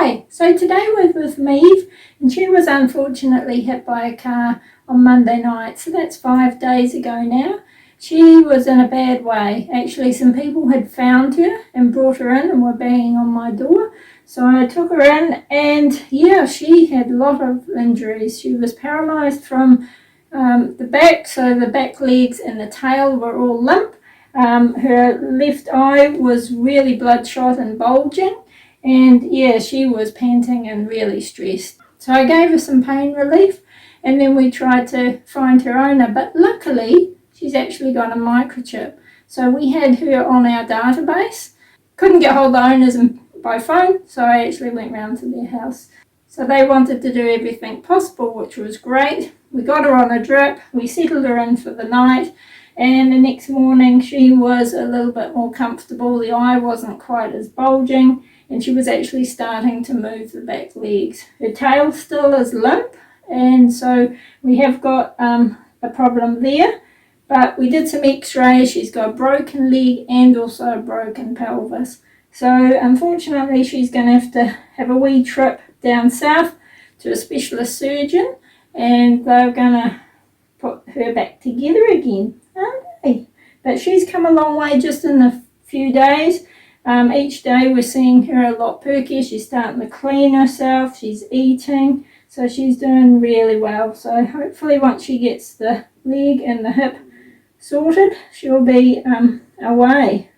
Hi, so today we're with Maeve, and she was unfortunately hit by a car on Monday night, so that's 5 days ago now. She was in a bad way. Actually, some people had found her and brought her in and were banging on my door. So I took her in, and yeah, she had a lot of injuries. She was paralysed from the back, so the back legs and the tail were all limp. Her left eye was really bloodshot and bulging. And yeah, she was panting and really stressed. So I gave her some pain relief, and then we tried to find her owner. But luckily, she's actually got a microchip. So we had her on our database. Couldn't get hold of the owners by phone, so I actually went round to their house. So they wanted to do everything possible, which was great. We got her on a drip. We settled her in for the night. And the next morning, she was a little bit more comfortable. The eye wasn't quite as bulging, and she was actually starting to move the back legs. Her tail still is limp, and so we have got a problem there. But we did some x-rays. She's got a broken leg and also a broken pelvis. So unfortunately, she's going to have a wee trip down south to a specialist surgeon, and they're going to put her back together again. But she's come a long way just in a few days. Each day we're seeing her a lot perkier. She's starting to clean herself. She's eating. So she's doing really well. So hopefully once she gets the leg and the hip sorted, she'll be away.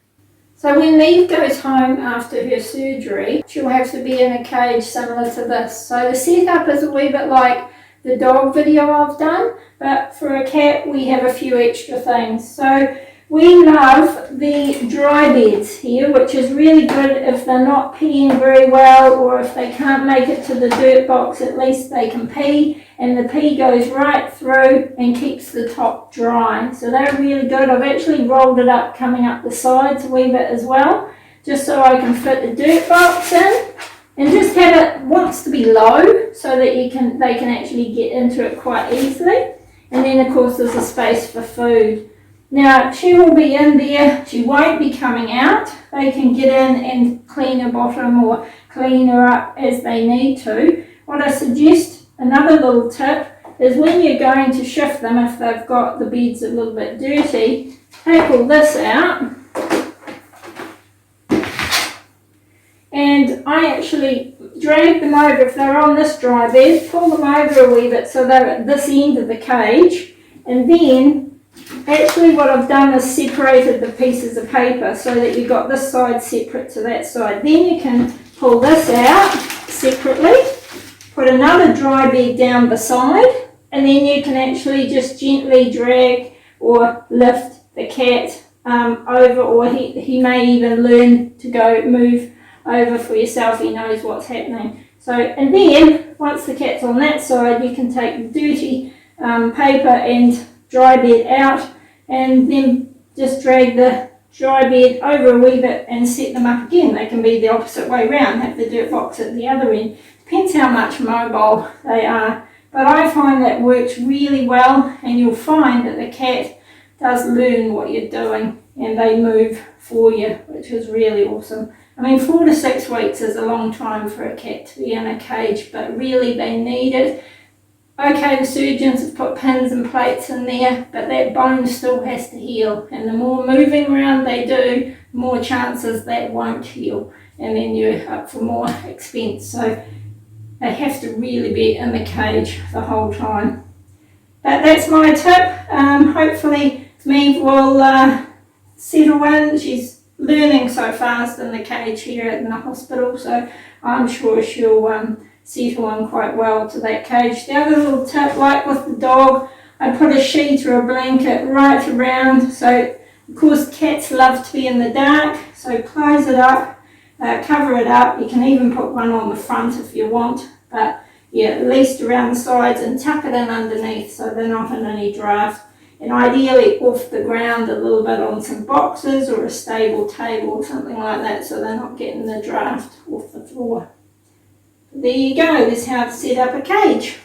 So when Maeve goes home after her surgery, she'll have to be in a cage similar to this. So the setup is a wee bit like the dog video I've done, but for a cat we have a few extra things. So we love the dry beds here, which is really good if they're not peeing very well, or if they can't make it to the dirt box, at least they can pee, and the pee goes right through and keeps the top dry. So they're really good. I've actually rolled it up coming up the sides a wee bit as well, just so I can fit the dirt box in. And just have it, wants to be low so that they can actually get into it quite easily. And then of course there's a space for food. Now she will be in there, she won't be coming out. They can get in and clean her bottom or clean her up as they need to. What I suggest, another little tip, is when you're going to shift them, if they've got the beds a little bit dirty, take all this out. And I actually drag them over, if they're on this dry bed, pull them over a wee bit so they're at this end of the cage. And then, actually what I've done is separated the pieces of paper so that you've got this side separate to that side. Then you can pull this out separately, put another dry bed down beside, and then you can actually just gently drag or lift the cat over, or he may even learn to go move over for yourself. He knows what's happening. So, and then once the cat's on that side, you can take the dirty paper and dry bed out, and then just drag the dry bed over a wee bit and set them up again. They can be the opposite way round, have the dirt box at the other end. Depends how much mobile they are. But I find that works really well, and you'll find that the cat does learn what you're doing and they move for you, which is really awesome. I mean, 4 to 6 weeks is a long time for a cat to be in a cage, but really they need it. Okay, the surgeons have put pins and plates in there, but that bone still has to heal. And the more moving around they do, the more chances that won't heal. And then you're up for more expense. So they have to really be in the cage the whole time. But that's my tip. Hopefully Maeve will settle in. She's learning so fast in the cage here in the hospital, so I'm sure she'll settle in quite well to that cage. The other little tip, like with the dog, I put a sheet or a blanket right around. So of course cats love to be in the dark, so close it up, cover it up. You can even put one on the front if you want, but yeah, at least around the sides, and tuck it in underneath so they're not in any draft. And ideally off the ground a little bit on some boxes or a stable table or something like that, so they're not getting the draft off the floor. There you go, this is how to set up a cage.